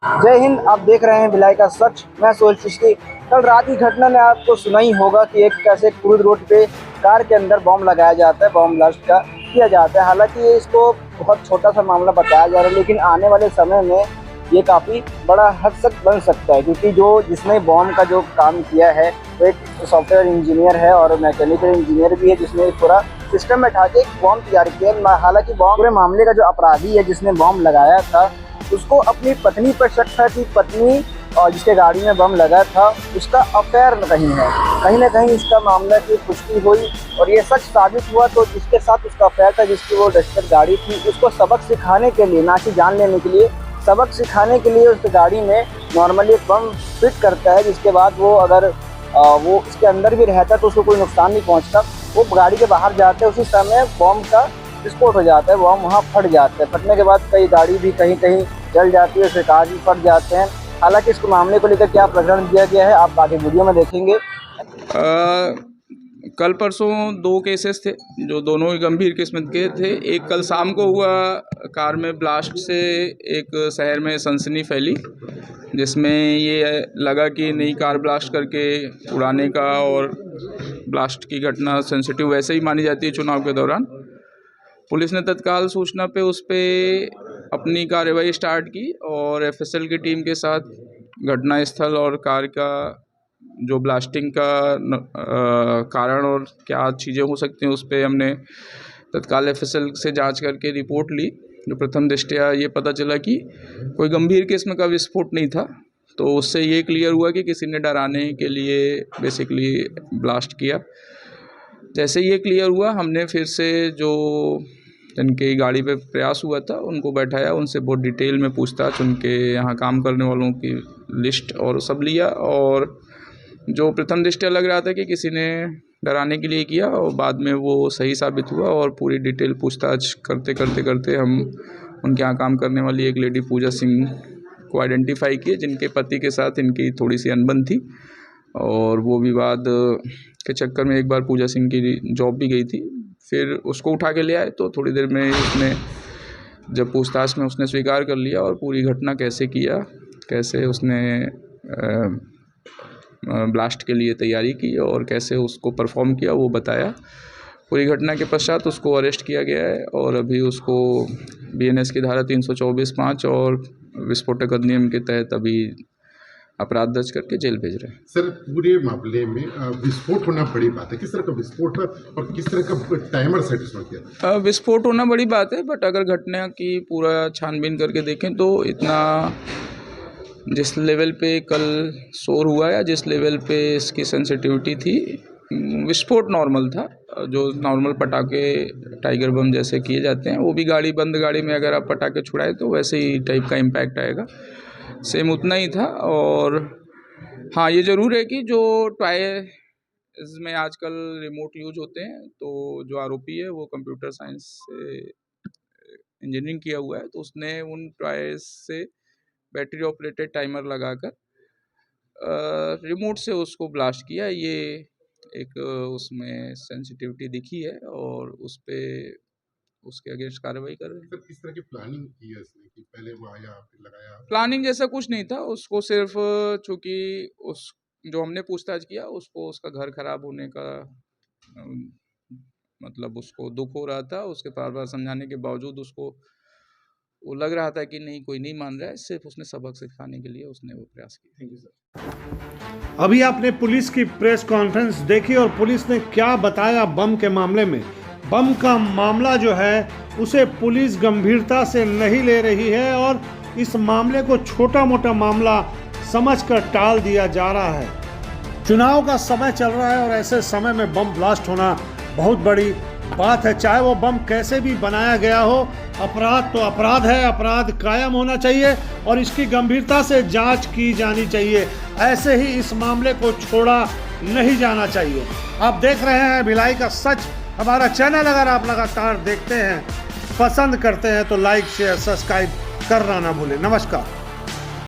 जय हिंद। आप देख रहे हैं भिलाई का सच। मैं सोहेल चिश्ती। कल रात की घटना ने आपको सुना ही होगा कि एक कैसे क्रूज रोड पे कार के अंदर बॉम्ब लगाया जाता है, बॉम्ब ब्लास्ट का किया जाता है। हालांकि इसको बहुत छोटा सा मामला बताया जा रहा है, लेकिन आने वाले समय में ये काफ़ी बड़ा हद तक बन सकता है, क्योंकि जिसने बॉम्ब का जो काम किया है वो एक सॉफ्टवेयर इंजीनियर है और मैकेनिकल इंजीनियर भी है, जिसने पूरा सिस्टम में उठा के एक बॉम्ब तैयार किया। हालांकि बॉम्ब पूरे मामले का जो अपराधी है जिसने बॉम्ब लगाया था, उसको अपनी पत्नी पर शक था कि पत्नी और जिसके गाड़ी में बम लगा था उसका अफेयर कहीं है। कहीं ना कहीं इसका मामला की पुष्टि हुई और ये सच साबित हुआ। तो जिसके साथ उसका अफेयर था, जिसकी वो डस्टर गाड़ी थी, उसको सबक सिखाने के लिए, ना कि जान लेने के लिए, सबक सिखाने के लिए उस गाड़ी में नॉर्मली एक बम फिट करता है, जिसके बाद वो अगर वो इसके अंदर भी रहता तो उसको कोई नुकसान नहीं पहुँचता। वो गाड़ी के बाहर जाते उसी समय बॉम्ब का विस्फोट हो जाता है, बॉम्ब वहाँ फट जाता है। फटने के बाद कई गाड़ी भी कहीं कहीं जल जाती है, उसके कांच भी फट जाते हैं। हालांकि इसको मामले को लेकर क्या प्रकरण दिया गया है आप आगे वीडियो में देखेंगे। कल परसों 2 केसेस थे जो दोनों ही गंभीर किस्म के थे। एक कल शाम को हुआ, कार में ब्लास्ट से एक शहर में सनसनी फैली, जिसमें ये लगा कि नई कार ब्लास्ट करके उड़ाने का, और ब्लास्ट की घटना सेंसिटिव वैसे ही मानी जाती है चुनाव के दौरान। पुलिस ने तत्काल सूचना पे उस पर अपनी कार्रवाई स्टार्ट की और एफएसएल की टीम के साथ घटनास्थल और कार का जो ब्लास्टिंग का कारण और क्या चीज़ें हो सकती हैं उस पर हमने तत्काल एफएसएल से जांच करके रिपोर्ट ली। जो प्रथम दृष्टया ये पता चला कि कोई गंभीर किस्म का विस्फोट नहीं था। तो उससे ये क्लियर हुआ कि किसी ने डराने के लिए बेसिकली ब्लास्ट किया। जैसे ये क्लियर हुआ, हमने फिर से जो जिनकी गाड़ी पे प्रयास हुआ था उनको बैठाया, उनसे बहुत डिटेल में पूछताछ, उनके यहाँ काम करने वालों की लिस्ट और सब लिया। और जो प्रथम दृष्टया लग रहा था कि किसी ने डराने के लिए किया, और बाद में वो सही साबित हुआ। और पूरी डिटेल पूछताछ करते हम उनके यहाँ काम करने वाली एक लेडी पूजा सिंह को आइडेंटिफाई किए, जिनके पति के साथ इनकी थोड़ी सी अनबन थी, और वो विवाद के चक्कर में एक बार पूजा सिंह की जॉब भी गई थी। फिर उसको उठा के ले आए, तो थोड़ी देर में उसने जब पूछताछ में उसने स्वीकार कर लिया और पूरी घटना कैसे किया, कैसे उसने ब्लास्ट के लिए तैयारी की और कैसे उसको परफॉर्म किया, वो बताया। पूरी घटना के पश्चात उसको अरेस्ट किया गया है और अभी उसको बीएनएस की धारा 324(5) और विस्फोटक अधिनियम के तहत अभी अपराध दर्ज करके जेल भेज रहे हैं। सर, पूरे मामले में विस्फोट होना बड़ी बात है। किस तरह का विस्फोट है और किस तरह का टाइमर सेटिस्फाई किया? विस्फोट होना बड़ी बात है, बट अगर घटना की पूरा छानबीन करके देखें तो इतना जिस लेवल पे कल शोर हुआ या जिस लेवल पे इसकी सेंसिटिविटी थी, विस्फोट नॉर्मल था। जो नॉर्मल पटाखे टाइगर बम जैसे किए जाते हैं, वो भी बंद गाड़ी में अगर आप पटाखे छुड़ाएं तो वैसे ही टाइप का इम्पैक्ट आएगा, सेम उतना ही था। और हाँ, ये ज़रूर है कि जो टॉयज में आजकल रिमोट यूज होते हैं, तो जो आरोपी है वो कंप्यूटर साइंस से इंजीनियरिंग किया हुआ है, तो उसने उन टॉयज से बैटरी ऑपरेटेड टाइमर लगाकर रिमोट से उसको ब्लास्ट किया। ये एक उसमें सेंसिटिविटी दिखी है और उस पे उसके अगेंस्ट कार्रवाई कर रहे हैं। सर, किस तरह की प्लानिंग की है इसने कि पहले वो आया फिर लगाया? प्लानिंग जैसा कुछ नहीं था, उसको सिर्फ चूँकि उस जो हमने पूछताछ किया उसको उसका घर खराब होने का मतलब उसको दुख हो रहा था। उसके बार समझाने के बावजूद उसको वो लग रहा था कि नहीं, कोई नहीं मान रहा है, सिर्फ उसने सबक सिखाने के लिए उसने वो प्रयास किया। Thank you sir. अभी आपने पुलिस की प्रेस कॉन्फ्रेंस देखी और पुलिस ने क्या बताया बम के मामले में। बम का मामला जो है उसे पुलिस गंभीरता से नहीं ले रही है और इस मामले को छोटा मोटा मामला समझकर टाल दिया जा रहा है। चुनाव का समय चल रहा है और ऐसे समय में बम ब्लास्ट होना बहुत बड़ी बात है। चाहे वो बम कैसे भी बनाया गया हो, अपराध तो अपराध है, अपराध कायम होना चाहिए और इसकी गंभीरता से जांच की जानी चाहिए। ऐसे ही इस मामले को छोड़ा नहीं जाना चाहिए। आप देख रहे हैं भिलाई का सच। हमारा चैनल अगर आप लगातार देखते हैं, पसंद करते हैं तो लाइक शेयर सब्सक्राइब करना ना भूलें। नमस्कार।